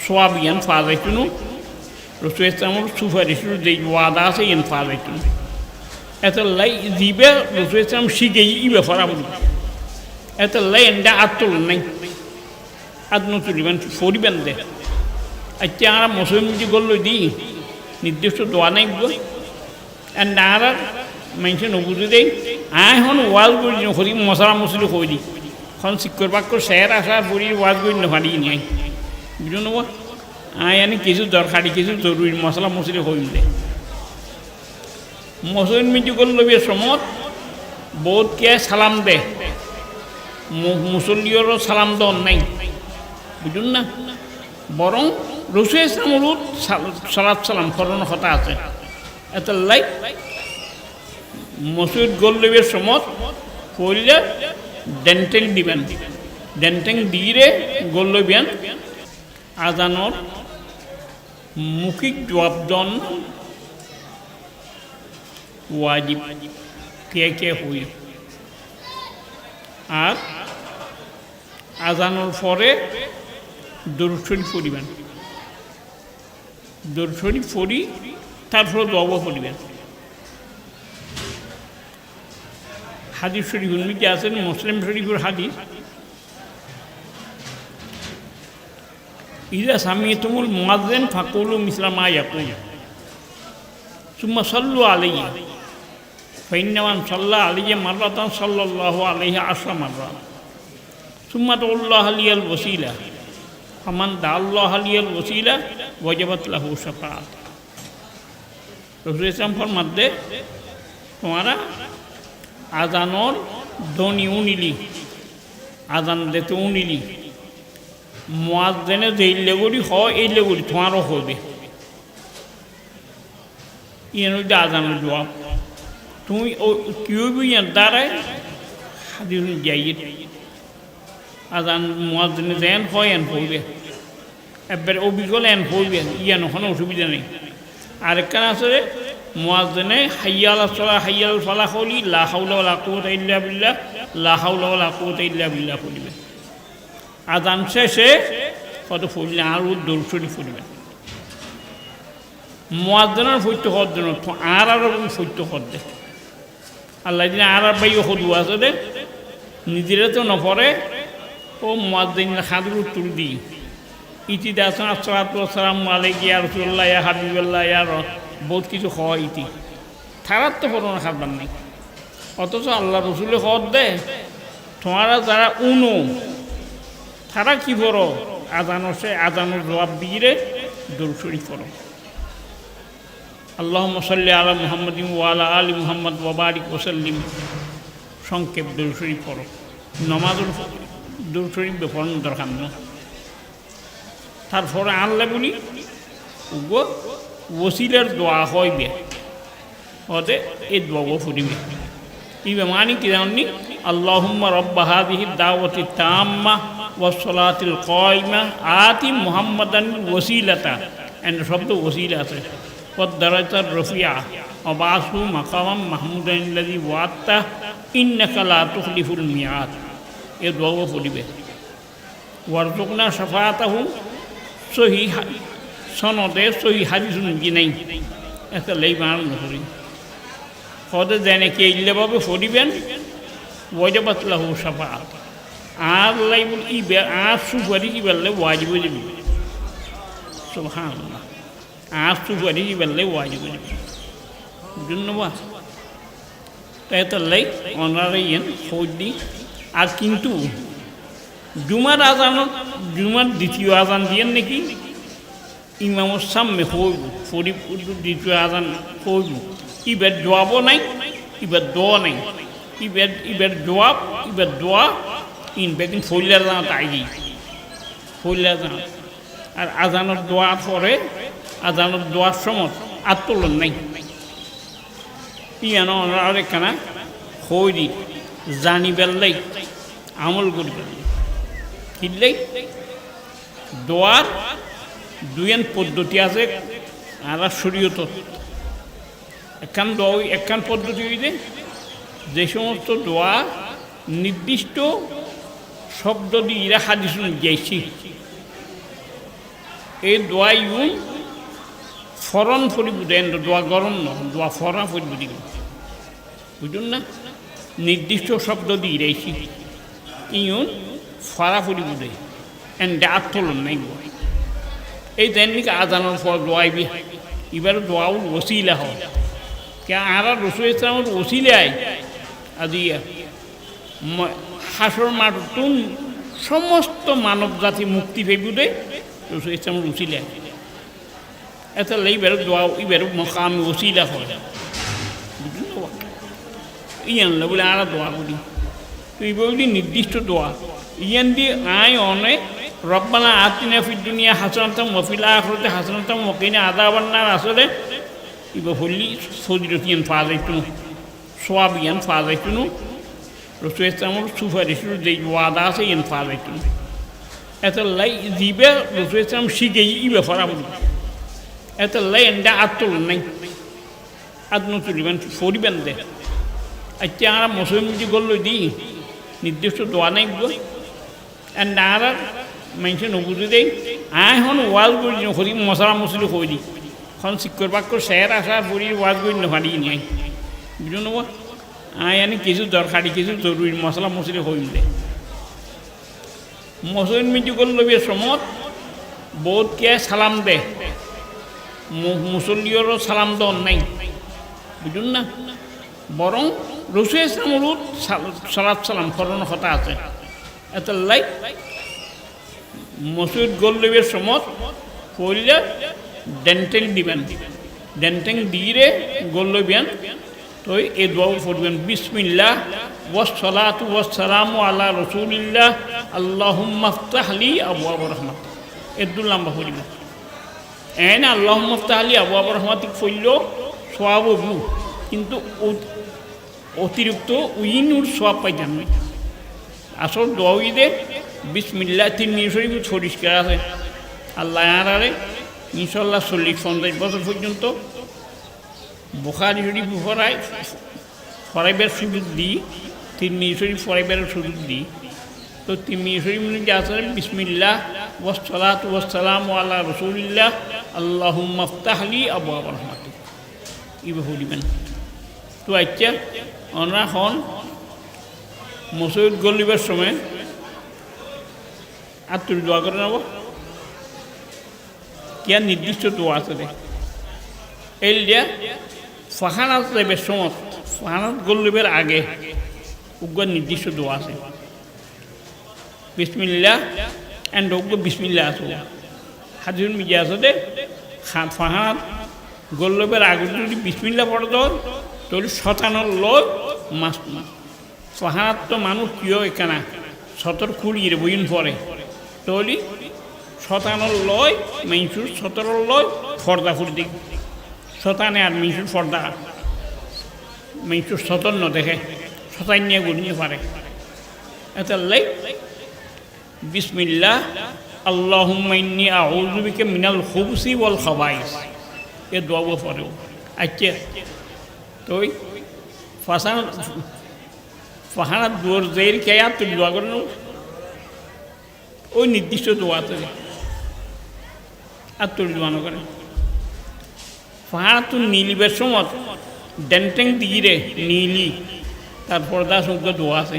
সোয়াব ইয়ান ফাজাইতুনু রসুল ইসলামর সুপারিশের যে ওয়াদা আছে ইয়ান ফাজাইতুনু এত লাই দিবে রসুল ইসলাম শিখে ইবে ফরা বলি এত লাই এন্ডা আত্মল নাই আদনো তুলিবেন ফরিবেন দে আচ্ছা আমরা মুসলিম যে গল্ল দিই নির্দিষ্ট দোয়া নাই এন্ডা আর মানুষের নবুঝে দেয় আয় হন ওয়াজ করি হরি মশলা মশলি কই দিই এখন শিক্ষর বাক্য শেয়ার আসা পড়ি ওয়াজ করি নারি নাই বুঝো নেব আয় আনি কিছু দরকারি কিছু জরুরি মশলা মশলি কইম দে মুসলিম মিজু গল্ল সমত বোধকে সালাম দে মুসল্লিরও সালাম দন নাই বুঝুন না বরং রসুল ইসলামর সালাত সালাম ফরানোর কথা আছে এত লাই মসজিদ গোল্লবের সমত পড়লে ডেন্টেং দিবেন ডেন্টেং দিয়ে গোল্লবিয়ান আজানোর মুখিক জবাব দন ওয়াজিব কে হই আর আজানোর পরে দরুদ শরীফ পড়িবেন দরুদ শরীফ পড়ি তারপরে দোয়া পড়িবেন হাদিস শরীফ উন্মিতে আছেন মুসলিম শরীফের হাদিস ইজা সামিতুমুল মুয়াজ্জিন ফাকুলু মিসলা মা ইয়াকুল সুম্মা সাল্লু আলাইহি ফাইন্না মান সাল্লা আলাইহি মাররাতান সাল্লাল্লাহু আলাইহি আশরা মাররাত সুম্মা তাআল্লাহু লিয়াল ওয়াসিলা ফামান দাআল্লাহু লিয়াল ওয়াসিলা ওয়াজাবাত লাহু শাফাআত রাসূল ইসলাম ফরমাতে তোমারা আজানোর ধ্বনি উনিলি আজান দিতে উনিলি মুয়াজ্জিনে যেই লেগুড়ি হয় এই লেগুড়ি তোমারও হবে ইয়েন ওই আজানোর জবাব তুমি কেউ ইয়ার দ্বারায় হাদিস যাইয়ে আজান মুয়াজ্জিনে যেন হয় এন হইবে এবার অবিকল এন হইবে ইয়ান কোনো অসুবিধা নেই আরেকখান আছে মুয়াজ্জিনে হাইয়া আলাস সালাহ হাইয়া আল ফালাহ হলি লা হাওলা ওয়ালা কুওয়াতা ইল্লা বিল্লাহ লা হাওলা ওয়ালা কুওয়াতা ইল্লা বিল্লাহ পড়িবে আজান শেষে কত পড়লে আরও দরুদ শরীফ পড়িবেন মুয়াজ্জিনের ফৈত্য হওয়ার জন্য আর ফৈত্য হওয়ার দে আল্লাহ দিন আর বাইও হদু আছে দে নিজেরা তো নপরে ও মুয়াজ্জিন খাদুর উত্তর দিই ইতি দাসন আসসালাতু ওয়াসসালামু আলাইকা ইয়া রাসূলুল্লাহ ইয়া হাবিবাল্লাহ ইয়া বহুত কিছু হয় ইতি থারার তো পড়ানো খাবার নাই অথচ আল্লাহ রসুলে হদ দে তোমারা যারা উনো তারা কি করো আজানো সে আজানোর জবাব দিয়ে দরুদ শরীফ পড়ো আল্লাহুম্মা সাল্লি আলা মুহাম্মাদিন ওয়া আলা আলি মুহাম্মাদ ওয়া বারিক ওয়া সাল্লিম সংক্ষেপ দরুদ শরীফ পড়ো নমাজের দরুদ শরীফ পড়ানোর দরকার নেই তারপরে আল্লাহ বলি ওসিলার দোয়া হইবে ওতে এই দোয়া ফুরিবে ইবে মানি কি জানি আল্লাহুম্মা রাব্বা হাযিহি দাওয়াতি তাম্মা ওয়াস সালাতিল কায়িমা আতি মুহাম্মাদান ওসিলাতা এন্ড শব্দ ওসিলা আছে ওয়াদ দারাজার রফিয়া ওয়াবাসু মাকামাম মাহমুদান আল্লাযী ওয়াত্তা ইন্নাকা লা তুখলিফুল মিয়াদ এই দোয়া ফুরিবে ওয়ারযুকনা শাফাআতাহু সহি সনদে সহি হাদিস কি নাই একটা লেই বানানো করি হদে দেনে কে ইল্লেভাবে ফরিবেন ওয়াজাবাত লাহু শাফাআত আর লাইবুল ইবে আর সুপারিশ বললে ওয়াজিব হয়ে যাবে সুবহানাল্লাহ আর সুপারিশ বললে ওয়াজিব হয়ে যাবে ধন্যবাদ তাই তো লাই অনারাইয়েন খোঁজ দিই আর কিন্তু জুমার আজানত জুমার দ্বিতীয় আজান দিয়েন নাকি ইমামর সামনে হইব ফরিব দ্বিতীয় আজান হইব ইবের জবাবও নাই ইবের দোয়া নাই ইবের জবাব ইবের দোয়া ইন বেকিন ফইলার জানাত আইগি ফইলার জানাত আর আজানের দোয়া পরে আজানের দোয়ার সময় আত্মলন নাই ইয়ানো আরেকখানা হইরি জানি বেললাই আমল করি বেললাই কিনলেই দোয়ার দুইয়েন পদ্ধতি আছে আর শরীয়ত একখান পদ্ধতি হইলে যে সমস্ত দোয়া নির্দিষ্ট শব্দ দিয়ে ইরা হাদিস যাইছি এই দোয়া ইউন ফরন ফরি বুঝেন দোয়া গরম ন দোয়া ফরা ফরি বুঝি বুঝুন না নির্দিষ্ট শব্দ দিয়ে রেছি ইউন ফরা ফরি বুঝে এন্ড আত্মলন নাই এই তেমনি আজানোর ফল দোয়াইবি এবার দোয়াও ওসিলা হয় কে আর রসুল ইসলামের ওসিলায় আজিয়া হাসর মাঠুন সমস্ত মানব জাতি মুক্তি পেয়ে রসুল ইসলামের ওসিলায় এত এইবার দোয়া এবার মকাম ওসিলা হয় ইয়ান বলে আর দোয়া করি তুই বলি নির্দিষ্ট দোয়া ইয়ান দিয়ে আয় অনেক রব্বানা আতিনা ফিদ দুনিয়া হাসানাতাম ওয়া ফিল আখিরাতি হাসানাতাম ওয়া কিনা আযাবান নার আসলে ইবা হলি ফজিলতিয়ান ফাজাইতুন সওয়াবিয়ান ফাজাইতুন রাসূল ইসলামের সুপারিশের যে ওয়াদা আছে ইয়ান ফাজাইতুন এত লাই দিবে রাসূল ইসলাম শিখে ইবা ফরাবু এত লাই এন্ডা আতুল নাই আদনু তুলিবেন ফরিবেন দে আচ্ছা আমরা মুসলিম যে গল্ল দি নির্দিষ্ট দোয়া নাই গো এন্ডা আর মানুষে নবুঝে দেয় আয় হন ওয়াজ করি নকরি মশলা মশলি করি এখন শিক্ষর বাক্য শেয়ার আসা পড়ি ওয়াজ করি নহারি নাই বুঝো নেব আয় আনি কিছু দরকারি কিছু জরুরি মশলা মশলি হইম দে মুসলিম মিজু করলবি সমত বোধকে সালাম দে মুসল্লিয়রও সালাম দন নাই বুঝুন না বরং রসুল ইসলামর সালাত সালাম ফরন কথা আছে এত লাই মসজিদ গোল্লবের সমত পড়লে ডেন্টেং দিবেন ডেন্টেং দিয়ে গোল্লবেন তো এই দোয়াও পড়বেন বিসমিল্লাহ ওয়াসসালাতু ওয়াসসালামু আলা রাসূলিল্লাহ আল্লাহুম্মা ইফতাহ লি আবওয়াব রাহমাত এদুল লম্বা পড়বেন এনে আল্লাহুম্মা ইফতাহ লি আবওয়াব রাহমাতিক পড়লো সওয়াব হবু কিন্তু অতিরিক্ত উইনুর সওয়াব পাইতেন না আসল দোয়া দে বিসমিল্লাহ 3 মিনিট শরীফ পরিষ্কার আছে আল্লাহ আরে ইনশাল্লাহ 40-50 বছর পর্যন্ত বুখারী শরীফ ফরাইবের সুযোগ দিই 3 মিনিট শরীফ ফরাইবের সুযোগ দিই তো 3 মিনিট শরীফ যে আছে বিসমিল্লাহ ওয়াসসালাতু ওয়াসসালামু আলা রাসূলিল্লাহ আল্লাহুম্মা ইফতাহ লি আবওয়াব রাহমাতিক ইবে বলিবেন তো আচ্ছা আমরা হন মসজিদ গলিবার সময় আর তুই দোয়া করে নেব কি নির্দিষ্ট দোয়া আছে রে এই দিয়া ফাহানাত দেবের সময় ফাহানাত গলিবার আগে উগ্র নির্দিষ্ট দোয়া আছে বিসমিল্লাহ অ্যান্ড উগ্র বিসমিল্লাহ আছে হাজির মিজে আছে দে ফাহানাত গলিবার আগে যদি বিসমিল্লাহ পড়ে দাও তোর শতানোর লোক মাস ফাহানাত তো মানুষ কিয় এখানে সতর খুঁড়িয়ে বইন পরে তলি শতানোর লয় মেইসুর 17 লয় ফর্দা ফুর্দি শতানে আর মেইসুর ফর্দা মেইসুর 57 দেখে শতান নিয়ে গুনিয়ে পারে এত লাই বিসমিল্লাহ আল্লাহুম্মা ইন্নী আউযু বিকা মিনাল খুবুসি ওয়াল খাবাইস এ দোয়া পড়ো আচ্ছা তো ফাহানাত দোয়ার জের কে আর তুই দোয়া করে ওই নির্দিষ্ট দোয়া আছে আর তোর দোয়ানো করে ফাহানাত নীলিবের সময় ডেন্টেং দিগিরে নীলি তারপর দাস দোয়া আছে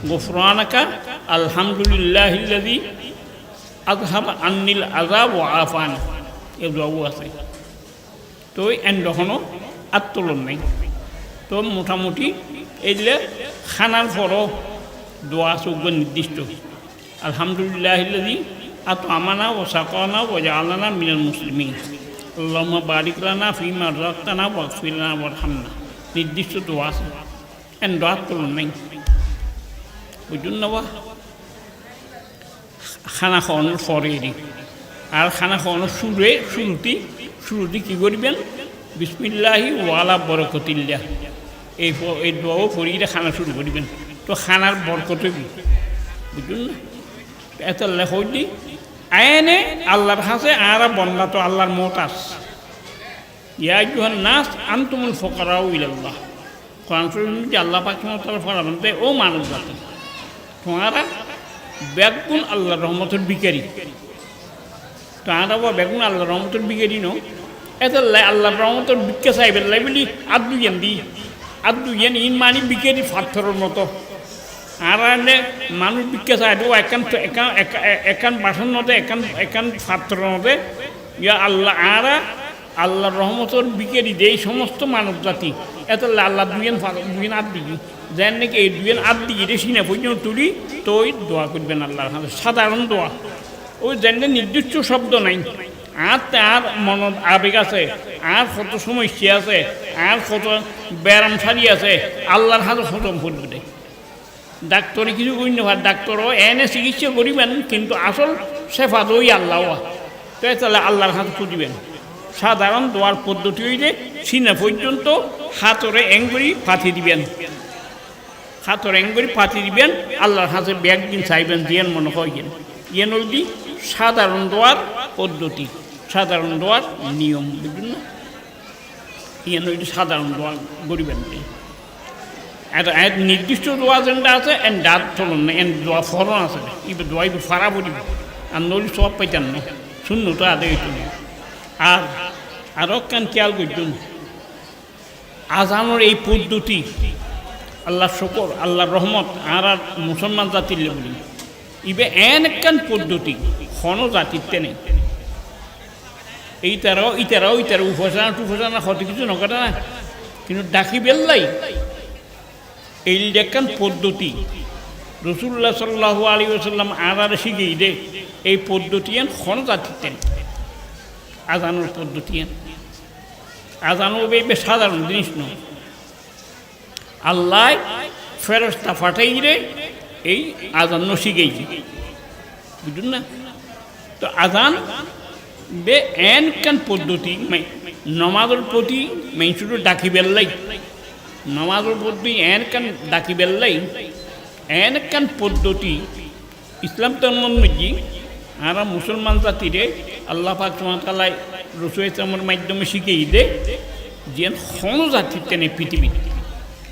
গুফরানাকা আলহামদুলিল্লাহিল্লাযী আযহাবা আন্নিল আযাব ওয়া আফান এ দোয়াও আছে তো এন্ড এখনো আত্মলন নাই তো মোটামুটি এইলে খানার পরও দোয়া সুগ্র নির্দিষ্ট আলহামদুলিল্লাহিল্লাযী আত'আমানা ওয়া সাকানা ওয়া জাআলানা মিনাল মুসলিমিন আল্লাহুম্মা বারিক লানা ফীমা রাযাকতানা ওয়াগফির লানা ওয়ারহামনা নির্দিষ্ট দোয়া আছে এন্ড দোয়া আত্মলন নাই বুঝুন না খানা খাওয়ানোর পরে আর খানা খাওয়ানোর শুরুতে কী করবেন বিসমিল্লাহি ওয়ালা বরকতিল্লাহ এই দোয়াও পড়িয়ে খানা শুরু করবেন তো খানার বরকত বুঝুন না এত লেখি আইনে আল্লাহর কাছে আর বন্যা তো আল্লাহর মোতাস ইয়া আইয়ুহান নাস আনতুমুল ফুকারাউ ইলাল্লাহ কোরআন শরীফে যে আল্লাহ পাক সুবহানাহু ফরমান দেয় ও মানুষ জাতি তোমরা ব্যাকুল আল্লাহর রহমতের ভিখারি তো আনাবা বেগুন আল্লাহ রহমতের বিকে দিন এত আল্লাহ রহমতের বিকে চাইবেন লাই বলি আদুইয়েন দি আদুইয়েন ইন মানি বিকে দি পাথরের মতো আর মানুষ বিকে চাই একান বাসন মতে একান পাথরের মতে ইয়া আল্লাহ আল্লাহর রহমতের বিকে দি এই সমস্ত মানব জাতি এত আল্লাহ দুইয়েন আদ দিবি যেন নাকি এই দুইয়েন আদ দিকে রে সিনে পর্যন্ত তুলি তো ওই দোয়া করবেন আল্লাহর হাতে সাধারণ দোয়া ওই যেন নির্দিষ্ট শব্দ নাই আর তার মনত আবেগ আছে আর কত সমস্যা আছে আর কত ব্যায়াম সারি আছে আল্লাহর হাতে খতম করবে ডাক্তারে কিছু করি না ডাক্তারও এনে চিকিৎসা করিবেন কিন্তু আসল সেফাত ওই আল্লাহ তো তাহলে আল্লাহর হাতে খুঁজিবেন সাধারণ দোয়ার পদ্ধতি হইলে সিনে পর্যন্ত হাতরে এঙ্গুরি পাথি দিবেন হাতরে এঙ্গুরি পাথি দিবেন আল্লাহর হাতে ব্যাগ দিন চাইবেন দিয়েন মনে হয় ইয়েন হইলি সাধারণ দোয়ার পদ্ধতি সাধারণ দোয়ার নিয়ম বুঝুন না ইয়েন হইলি সাধারণ দোয়া করিবেন একটা নির্দিষ্ট দোয়া যেটা আছে এন ডাক চলন না এন দোয়া ফলন আছে এবার দোয়া এবার ফারা বলিব আর নলি সব পাইতেন না শূন্য তো আদায় হইত না আরও কেন খেয়াল করতুন আজানোর এই পদ্ধতি আল্লাহ শকর আল্লাহর রহমত আর মুসলমান জাতির বলি ইবে এন একখান পদ্ধতি ক্ষণ জাতির নেই ইতারাও উপাসনা টুপাসনা হতে কিছু নকরে না কিন্তু ডাকি বেল্লাই এই একখান পদ্ধতি রসুল্লাহ সাল্লাল্লাহু আলাইহি ওয়াসাল্লাম আর শিখেই দে এই পদ্ধতি এন ক্ষণ জাতির আজানোর পদ্ধতি আজানো বেশ সাধারণ জিনিস নয় আল্লাহ ফেরস্তা ফাটাই রে এই আজান শিখেইছি বুঝুন না তো আজান বে এন কান পদ্ধতি নমাজের প্রতি মেইশুরু ডাকি বেল্লাই নমাজের প্রতি এন কান ডাকি বেল্লাই এন কান পদ্ধতি ইসলাম ধর্মজি আর মুসলমান জাতিরে আল্লাহ পাক সুবহানাহু রসুল ইসলামের মাধ্যমে শিখেই দে যে ক্ষণ জাতির তেনে পৃথিবী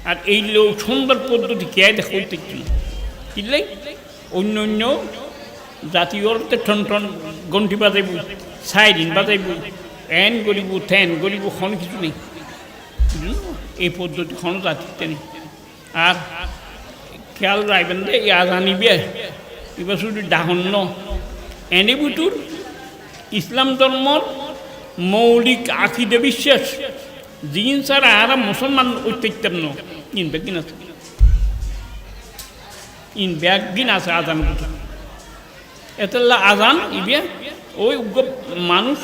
আর এই লোক সুন্দর পদ্ধতি কে দেখতে কিনলে অন্য অন্য জাতীয় ঠন ঠন গন্ঠি বাজাইব সাইডিন বাজাইব এন গরিব থ্যান গরিব ক্ষণ কিছু নেই এই পদ্ধতি ক্ষণ জাতির তেনে আর খেয়াল রাখবেন যে এই আজানিবে এবার শুধু ডাহন্য এনে বুতুর ইসলাম ধর্মর মৌলিক আকিদে বিশ্বাস জিন ছাড়া আর মুসলমান ঐতিহ্যম ন ইন ব্যাগিন আছে ইন ব্যাগিন আছে আজান এতলা আজান ইবে ওই মানুষ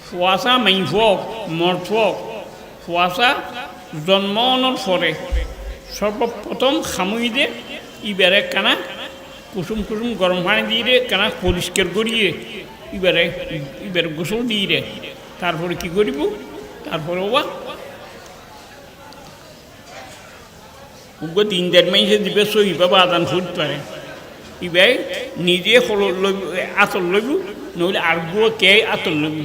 ফুয়াশা মাইফক মরফক ফুয়াশা জন্মনের পরে সর্বপ্রথম খামুই দে ইবারে কানা কুসুম কুসুম গরম পানি দিয়ে কানা পরিষ্কার করিয়ে এবারে গোসল দিয়ে রে তারপরে কি করিব তারপরে তিন দেড় মাসে দিবে সহি পাবা আদান ফুট পারে ইবাই নিজে লইব আতর লইব নহলে আর গুলো কে আতর লইব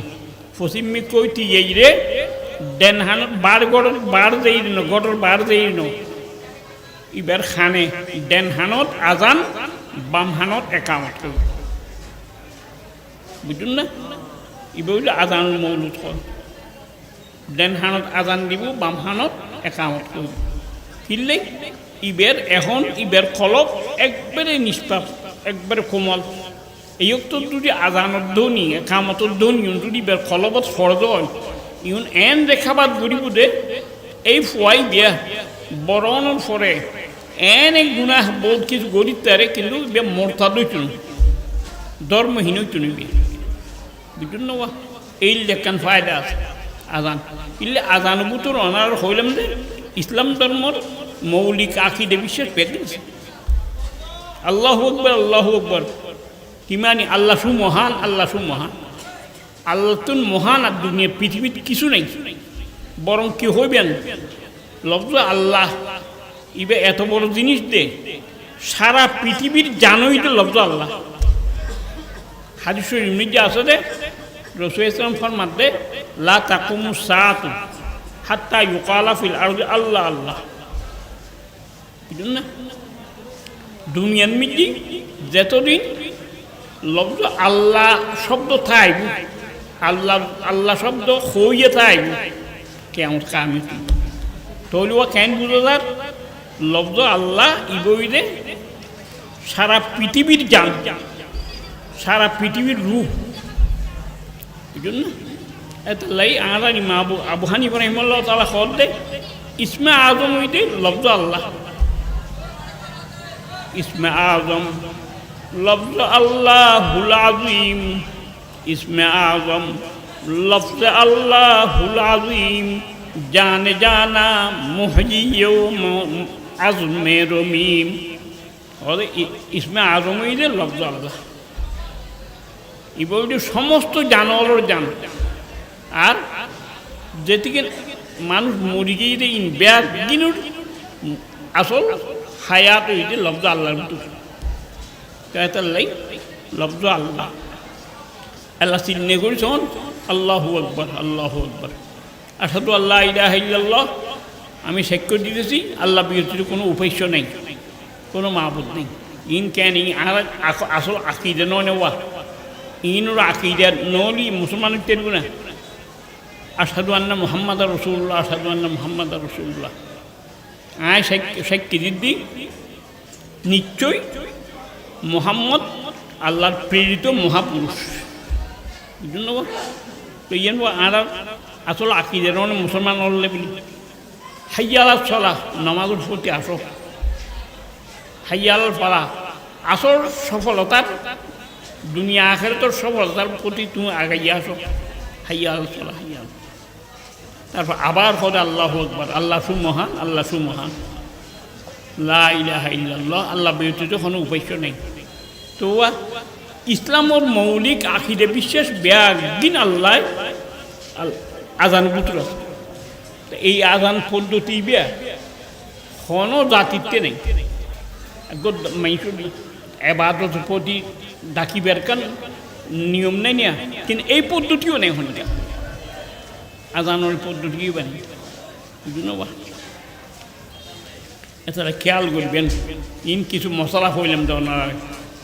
পশ্চিমী কই টিয়ে রে ডেন হান বার বার দেই ন গটর বার দেই ন এবার খানে ডেন হানত আজান বাম হানত একামত করব বুঝুন না এবার হইলে আজান মৌলুদ হয় ডেন হানত আজান দিব বাম হানত একামত করব কিনলে ইবের এখন ইবের খলক একবারে নিষ্পাপ একবারে কোমল এই তো যদি আজানত ধ্বনি একামতর ধ্বনি যদি ইবের খলবত ফরজ হয় ইউন এন রেখাবাদ গরিব দে এই ফুয়াই দিয়া বরণের ফরে এন এক গুণা বহুত কিছু গরিব তারে কিন্তু বে মর্তাদই চুন ধর্মহীনই চুনিবি বুঝুন না এই লেখান ফায়দা আছে আজান ইলে আজান বুতর অনার হইলাম যে ইসলাম ধর্মর মৌলিক আকিদে বিশ্বাস পেয়ে আল্লাহু আকবার কিমানি আল্লাহ সু মহান আল্লাহ তুন মহান আর দুনিয়া পৃথিবীতে কিছু নেই বরং কি হইবেন লফজ আল্লাহ ইবে এত বড় জিনিস দে সারা পৃথিবীর জানোই তো লফজ আল্লাহ হাদিস শরীফ নিজে আছে দে রাসূল ইসলাম ফরমান দে লা তাকুমু সাআতু হাত্তা ইউকালা ফিল আরদি আল্লাহ আল্লাহ বুঝুন না দুনিয়ার মধ্যে যতদিন লফজ আল্লাহ শব্দ থাইব আল্লাহ আল্লাহ শব্দ হইয়ে থাইব কেমন কামি তৈলুয়া কেন বুঝো যার লফজ আল্লাহ ইবইলে সারা পৃথিবীর জান সারা পৃথিবীর রূপ এই জন্য এত লাই আরা ইমা আবু হানিফা রাহিমাহুল্লাহ তাআলা কল ইসমে আজম হইতে লফজ আল্লাহ ইসমে আজম লফজ আল্লাহুল আযীম ইসমে আজম লফজ আল্লাহুল আযীম জানে জানা মুহয়্যিও আজমে রমিম और इसमें आजम ही लफ्ज आल्लाह इबोडी समस्त जानवर जान और जेतिके मानुष मरि गई इन ब्याग दिनुर असल हायात हইতে लफ्ज आल्लाहर ভিতর कहता লাই लफ्ज आल्लाह আল্লাহ চিহ্নে করেছেন আল্লাহু আকবার আশহাদু আল্লা ইলাহা ইল্লাল্লাহ আমি সাক্ষ্য দিতেছি আল্লাহ ব্যতীত কোনো উপাস্য নেই কোনো মাবুদ নেই ইন কেন আর আসল আকিদা নেওয়া ইনুর আকিদা নলি মুসলমানের তেলবো না আশহাদু আন্না মুহাম্মাদা রাসূলুল্লাহ আশহাদু আন্না মুহাম্মাদা রাসূলুল্লাহ আয় সাক্ষী দিদি নিশ্চয় মুহাম্মদ আল্লাহর প্রেরিত মহাপুরুষ এই জন্য তো ইয়েন আর আসল আকিদা নয় মুসলমান হলে বলি হাইয়া আলাস সালাহ নামাজের প্রতি আসো হাইয়াল পালা আসল সফলতার দুনিয়া আখিরাতের সফলতার প্রতি তুমি আগাইয়া আসো হাইয়াল পালা হাইয়াল তারপর আবার পরে আল্লাহু আকবার আল্লাহ সুমহান আল্লাহ সুমহান লা ইলাহা ইল্লাল্লাহ আল্লাহ ব্যতীত কোনো উপাস্য নেই তো ইসলামের মৌলিক আকিদে বিশ্বাস ব্যাগদিন আল্লাহ আজান পুত্র এই আজান পদ্ধতি বিয়া কোনো জাতিতে নেই মানুষের এবাদতের প্রতি ডাকিবার কান নিয়ম নেই না কিন্তু এই পদ্ধতিও নেই হন্যা আজানের পদ্ধতিও বানি বুঝুন বা এছাড়া খেয়াল করবেন ইন কিছু মশলা হইলাম তো ওনারা